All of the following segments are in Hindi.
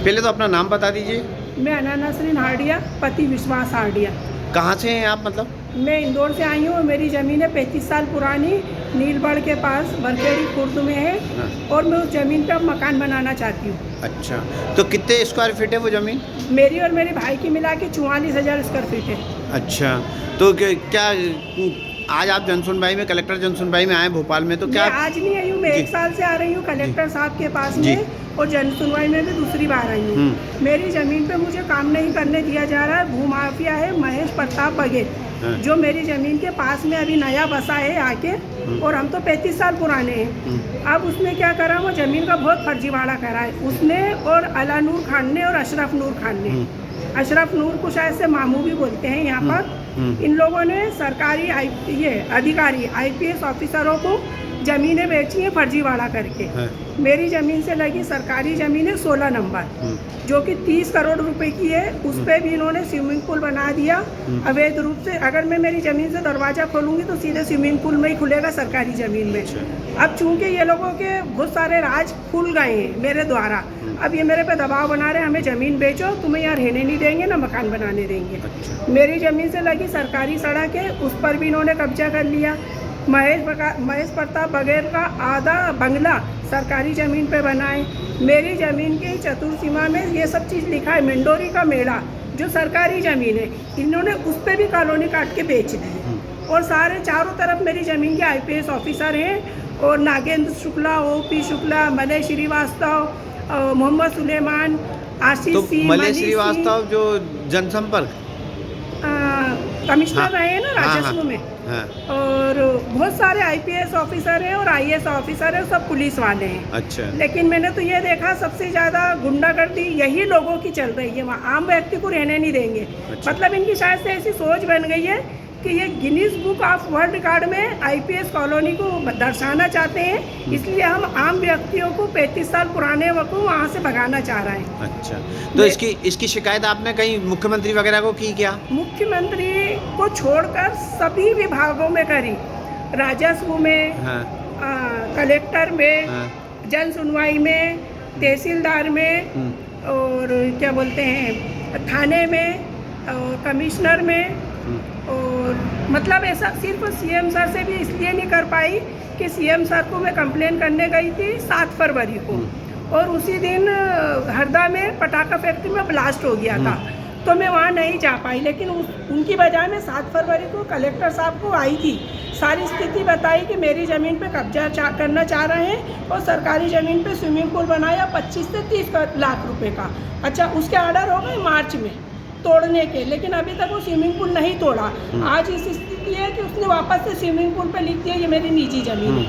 पहले तो अपना नाम बता दीजिए। मैं अना नसरीन हार्डिया, पति विश्वास हार्डिया। कहाँ से हैं आप मतलब? मैं इंदौर से आई हूँ। मेरी ज़मीन है 35 साल पुरानी, नीलबढ़ के पास बरखेड़ी खुर्द में है। हाँ। और मैं उस ज़मीन पर मकान बनाना चाहती हूँ। अच्छा, तो कितने स्क्वायर फीट है वो ज़मीन? मेरी और मेरे भाई की मिला के 44,000 स्क्वायर फीट है। अच्छा, तो क्या आज आप जनसुनवाई में, कलेक्टर जनसुनवाई में आए भोपाल में, तो क्या मैं आज नहीं आई हूँ, मैं जी। 1 साल से आ रही हूँ कलेक्टर साहब के पास जी। में, और जनसुनवाई में भी दूसरी बार आई हूँ। मेरी ज़मीन पे मुझे काम नहीं करने दिया जा रहा है। भूमाफिया है महेश प्रताप बघेल, हाँ। जो मेरी ज़मीन के पास में अभी नया बसा है आके, और हम तो 35 साल पुराने हैं। अब उसने क्या करा, वो ज़मीन का बहुत फर्जीवाड़ा करा है उसने, और अला नूर खान ने और अशरफ नूर खान ने। अशरफ नूर को शायद से मामू भी बोलते हैं यहाँ पर। इन लोगों ने सरकारी अधिकारी IPS ऑफिसरों को ज़मीनें बेची हैं फर्जीवाड़ा करके। मेरी ज़मीन से लगी सरकारी ज़मीन है 16 नंबर, जो कि 30 करोड़ रुपए की है। उस पर भी इन्होंने स्विमिंग पूल बना दिया अवैध रूप से। अगर मैं मेरी ज़मीन से दरवाज़ा खोलूँगी तो सीधे स्विमिंग पूल में ही खुलेगा, सरकारी ज़मीन में। अब चूंकि ये लोगों के बहुत सारे राज खुल गए हैं मेरे द्वारा, अब ये मेरे पे दबाव बना रहे हैं, हमें ज़मीन बेचो, तुम्हें यहाँ रहने नहीं देंगे ना मकान बनाने देंगे। मेरी ज़मीन से लगी सरकारी सड़क है, उस पर भी इन्होंने कब्जा कर लिया। महेश प्रताप बघेल का आधा बंगला सरकारी ज़मीन पे बनाए। मेरी ज़मीन की चतुर्सीमा में ये सब चीज़ लिखा है, मंडोरी का मेला, जो सरकारी ज़मीन है, इन्होंने उस पर भी कॉलोनी काट के बेच दी। और सारे चारों तरफ मेरी ज़मीन के IPS ऑफिसर हैं, और नागेंद्र शुक्ला, OP शुक्ला, मलय श्रीवास्तव, मोहम्मद सुलेमान, आशीष तो सिंह, मलय श्रीवास्तव जो जनसंपर्क कमिश्नर रहे हैं ना राजस्व में। हाँ। और बहुत सारे IPS ऑफिसर हैं और IAS ऑफिसर हैं, सब पुलिस वाले हैं। अच्छा। लेकिन मैंने तो ये देखा सबसे ज़्यादा गुंडागर्दी यही लोगों की चल रही है वहाँ, आम व्यक्ति को रहने नहीं देंगे। अच्छा। मतलब इनकी शायद से ऐसी सोच बन गई है कि ये Guinness book of world record में IPS कॉलोनी को दर्शाना चाहते हैं, इसलिए हम आम व्यक्तियों को 35 साल पुराने को वहाँ से भगाना चाह रहे हैं। अच्छा, तो इसकी शिकायत आपने कहीं मुख्यमंत्री वगैरह को की क्या? मुख्यमंत्री को छोड़कर सभी विभागों में करी, राजस्व में, हाँ। कलेक्टर में, हाँ। जन सुनवाई में, तहसीलदार में, और क्या बोलते हैं थाने में, और कमिश्नर में। और मतलब ऐसा सिर्फ CM सर से भी इसलिए नहीं कर पाई कि CM सर को मैं कंप्लेन करने गई थी 7 फरवरी को, और उसी दिन हरदा में पटाखा फैक्ट्री में ब्लास्ट हो गया था, तो मैं वहाँ नहीं जा पाई। लेकिन उनकी बजाय मैं 7 फरवरी को कलेक्टर साहब को आई थी, सारी स्थिति बताई कि मेरी ज़मीन पे कब्जा करना चाह रहे हैं, और सरकारी ज़मीन पे स्विमिंग पूल बनाया 25 से 30 लाख रुपए का। अच्छा, उसके ऑर्डर हो गए मार्च में तोड़ने के, लेकिन अभी तक वो स्विमिंग पूल नहीं तोड़ा। आज इस स्थिति है कि उसने वापस से स्विमिंग पूल पे लिख दिया ये मेरी निजी ज़मीन है।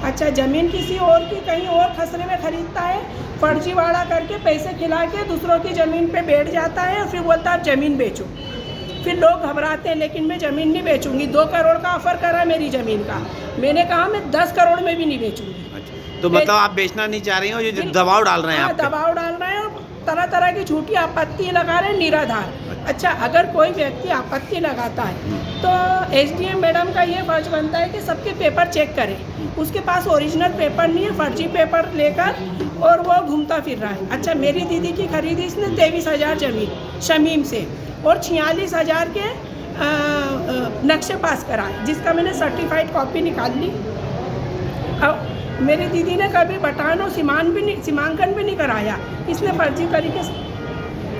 अच्छा, ज़मीन किसी और की कहीं और खसरे में खरीदता है, फर्जीवाड़ा करके पैसे खिला के दूसरों की ज़मीन पे बैठ जाता है, और फिर बोलता है आप ज़मीन बेचो। फिर लोग घबराते हैं, लेकिन मैं ज़मीन नहीं बेचूंगी। 2 करोड़ का ऑफर करा मेरी ज़मीन का, मैंने कहा मैं 10 करोड़ में भी नहीं बेचूंगी। अच्छा, तो मतलब आप बेचना नहीं चाह रही हो, ये दबाव डाल रहे हैं आप? दबाव डाल रहे हैं, और तरह तरह की झूठी आपत्ति लगा रहे हैं, निराधार। अच्छा, अगर कोई व्यक्ति आपत्ति लगाता है तो SDM मैडम का ये फर्ज बनता है कि सबके पेपर चेक करें। उसके पास ओरिजिनल पेपर नहीं है, फर्जी पेपर लेकर और वो घूमता फिर रहा है। अच्छा, मेरी दीदी की खरीदी इसने 23,000 ज़मीन शमीम से, और 46,000 के नक्शे पास कराए, जिसका मैंने सर्टिफाइड कॉपी निकाल ली। अब मेरी दीदी ने कभी बटान और सीमांकन भी नहीं कराया, इसने फर्जी तरीके से